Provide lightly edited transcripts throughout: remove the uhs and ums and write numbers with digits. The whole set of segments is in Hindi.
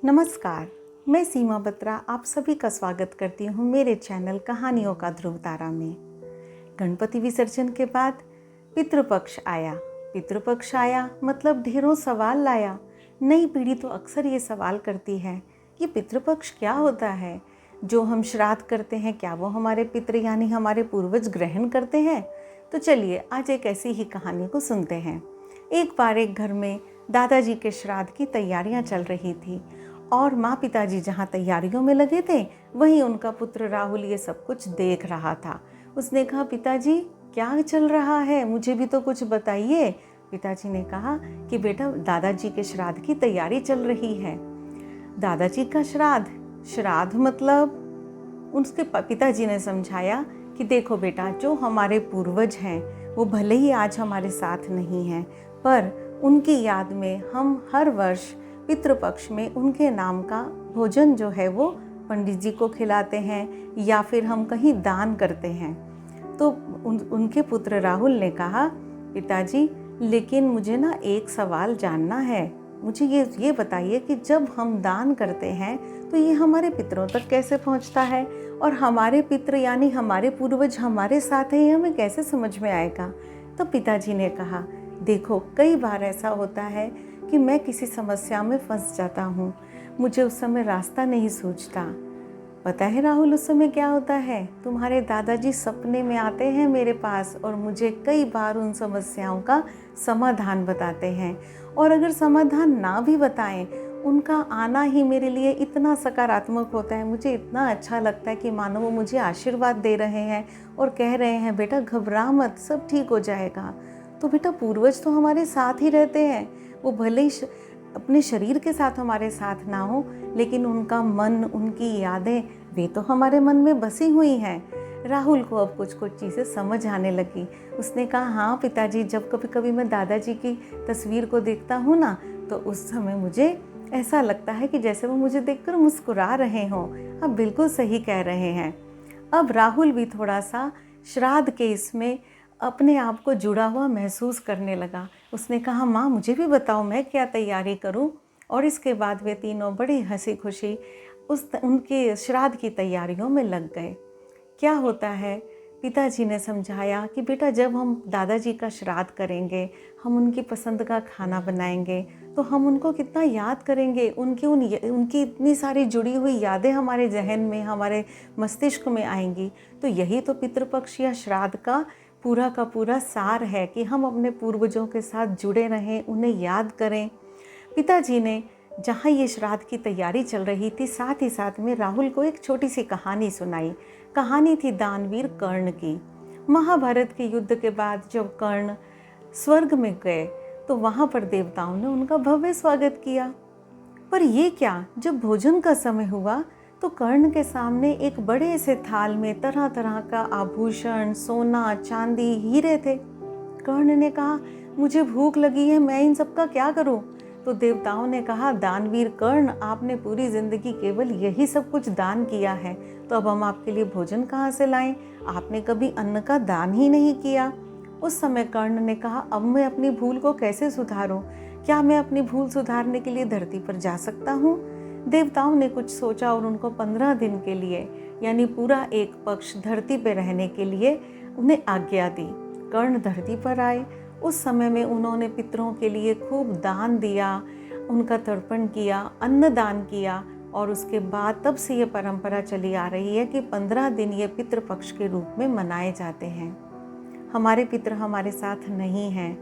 नमस्कार, मैं सीमा बत्रा आप सभी का स्वागत करती हूँ मेरे चैनल कहानियों का ध्रुव तारा में। गणपति विसर्जन के बाद पितृपक्ष आया। पितृपक्ष आया मतलब ढेरों सवाल लाया। नई पीढ़ी तो अक्सर ये सवाल करती है, ये पितृपक्ष क्या होता है? जो हम श्राद्ध करते हैं क्या वो हमारे पितृ यानी हमारे पूर्वज ग्रहण करते हैं? तो चलिए आज एक ऐसी ही कहानी को सुनते हैं। एक बार एक घर में दादाजी के श्राद्ध की तैयारियां चल रही थी और माँ पिताजी जहाँ तैयारियों में लगे थे वहीं उनका पुत्र राहुल ये सब कुछ देख रहा था। उसने कहा, पिताजी क्या चल रहा है, मुझे भी तो कुछ बताइए। पिताजी ने कहा कि बेटा दादाजी के श्राद्ध की तैयारी चल रही है। दादाजी का श्राद्ध? श्राद्ध मतलब? उसके पिताजी ने समझाया कि देखो बेटा, जो हमारे पूर्वज हैं वो भले ही आज हमारे साथ नहीं हैं, पर उनकी याद में हम हर वर्ष पितृपक्ष में उनके नाम का भोजन जो है वो पंडित जी को खिलाते हैं या फिर हम कहीं दान करते हैं। तो उनके पुत्र राहुल ने कहा, पिताजी लेकिन मुझे ना एक सवाल जानना है, मुझे ये बताइए कि जब हम दान करते हैं तो ये हमारे पितरों तक कैसे पहुंचता है और हमारे पितृ यानी हमारे पूर्वज हमारे साथ हैं, ये हमें कैसे समझ में आएगा? तो पिताजी ने कहा, देखो कई बार ऐसा होता है कि मैं किसी समस्या में फंस जाता हूँ, मुझे उस समय रास्ता नहीं सूझता। पता है राहुल उस समय क्या होता है? तुम्हारे दादाजी सपने में आते हैं मेरे पास और मुझे कई बार उन समस्याओं का समाधान बताते हैं, और अगर समाधान ना भी बताएं, उनका आना ही मेरे लिए इतना सकारात्मक होता है, मुझे इतना अच्छा लगता है कि मानो वो मुझे आशीर्वाद दे रहे हैं और कह रहे हैं बेटा घबरा मत, सब ठीक हो जाएगा। तो बेटा पूर्वज तो हमारे साथ ही रहते हैं, वो भले ही अपने शरीर के साथ हमारे साथ ना हो, लेकिन उनका मन, उनकी यादें वे तो हमारे मन में बसी हुई हैं। राहुल को अब कुछ चीज़ें समझ आने लगी। उसने कहा, हाँ पिताजी, जब कभी कभी मैं दादाजी की तस्वीर को देखता हूँ ना, तो उस समय मुझे ऐसा लगता है कि जैसे वो मुझे देखकर मुस्कुरा रहे हों। आप बिल्कुल सही कह रहे हैं। अब राहुल भी थोड़ा सा श्राद्ध के इसमें अपने आप को जुड़ा हुआ महसूस करने लगा। उसने कहा, माँ मुझे भी बताओ मैं क्या तैयारी करूँ? और इसके बाद वे तीनों बड़ी हंसी खुशी उनके श्राद्ध की तैयारियों में लग गए। क्या होता है, पिताजी ने समझाया कि बेटा जब हम दादाजी का श्राद्ध करेंगे, हम उनकी पसंद का खाना बनाएंगे, तो हम उनको कितना याद करेंगे, उनकी इतनी सारी जुड़ी हुई यादें हमारे जहन में, हमारे मस्तिष्क में आएंगी। तो यही तो पितृपक्ष या श्राद्ध का पूरा सार है कि हम अपने पूर्वजों के साथ जुड़े रहें, उन्हें याद करें। पिताजी ने जहाँ ये श्राद्ध की तैयारी चल रही थी, साथ ही साथ में राहुल को एक छोटी सी कहानी सुनाई। कहानी थी दानवीर कर्ण की। महाभारत के युद्ध के बाद जब कर्ण स्वर्ग में गए तो वहाँ पर देवताओं ने उनका भव्य स्वागत किया। पर ये क्या, जब भोजन का समय हुआ तो कर्ण के सामने एक बड़े से थाल में तरह तरह का आभूषण, सोना, चांदी, हीरे थे। कर्ण ने कहा, मुझे भूख लगी है, मैं इन सब का क्या करूं? तो देवताओं ने कहा, दानवीर कर्ण, आपने पूरी जिंदगी केवल यही सब कुछ दान किया है, तो अब हम आपके लिए भोजन कहाँ से लाएं? आपने कभी अन्न का दान ही नहीं किया। उस समय कर्ण ने कहा, अब मैं अपनी भूल को कैसे सुधारूं? क्या मैं अपनी भूल सुधारने के लिए धरती पर जा सकता हूँ? देवताओं ने कुछ सोचा और उनको 15 दिन के लिए यानी पूरा एक पक्ष धरती पर रहने के लिए उन्हें आज्ञा दी। कर्ण धरती पर आए। उस समय में उन्होंने पितरों के लिए खूब दान दिया, उनका तर्पण किया, अन्न दान किया, और उसके बाद तब से ये परंपरा चली आ रही है कि 15 दिन ये पितृपक्ष के रूप में मनाए जाते हैं। हमारे पितर हमारे साथ नहीं हैं,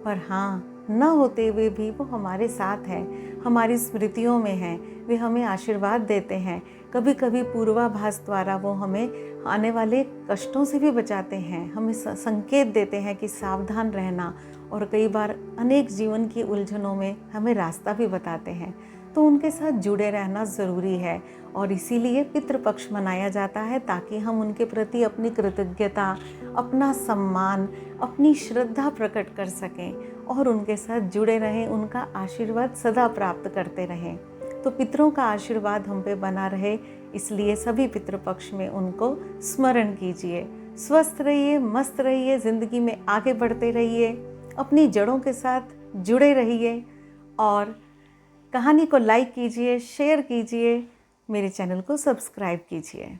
पर हाँ, न होते हुए भी वो हमारे साथ हैं, हमारी स्मृतियों में हैं, वे हमें आशीर्वाद देते हैं। कभी कभी पूर्वाभास द्वारा वो हमें आने वाले कष्टों से भी बचाते हैं, हमें संकेत देते हैं कि सावधान रहना, और कई बार अनेक जीवन की उलझनों में हमें रास्ता भी बताते हैं। तो उनके साथ जुड़े रहना ज़रूरी है, और इसीलिए पितृपक्ष मनाया जाता है ताकि हम उनके प्रति अपनी कृतज्ञता, अपना सम्मान, अपनी श्रद्धा प्रकट कर सकें और उनके साथ जुड़े रहें, उनका आशीर्वाद सदा प्राप्त करते रहें। तो पितरों का आशीर्वाद हम पे बना रहे, इसलिए सभी पितृपक्ष में उनको स्मरण कीजिए। स्वस्थ रहिए, मस्त रहिए, ज़िंदगी में आगे बढ़ते रहिए, अपनी जड़ों के साथ जुड़े रहिए और कहानी को लाइक कीजिए, शेयर कीजिए, मेरे चैनल को सब्सक्राइब कीजिए।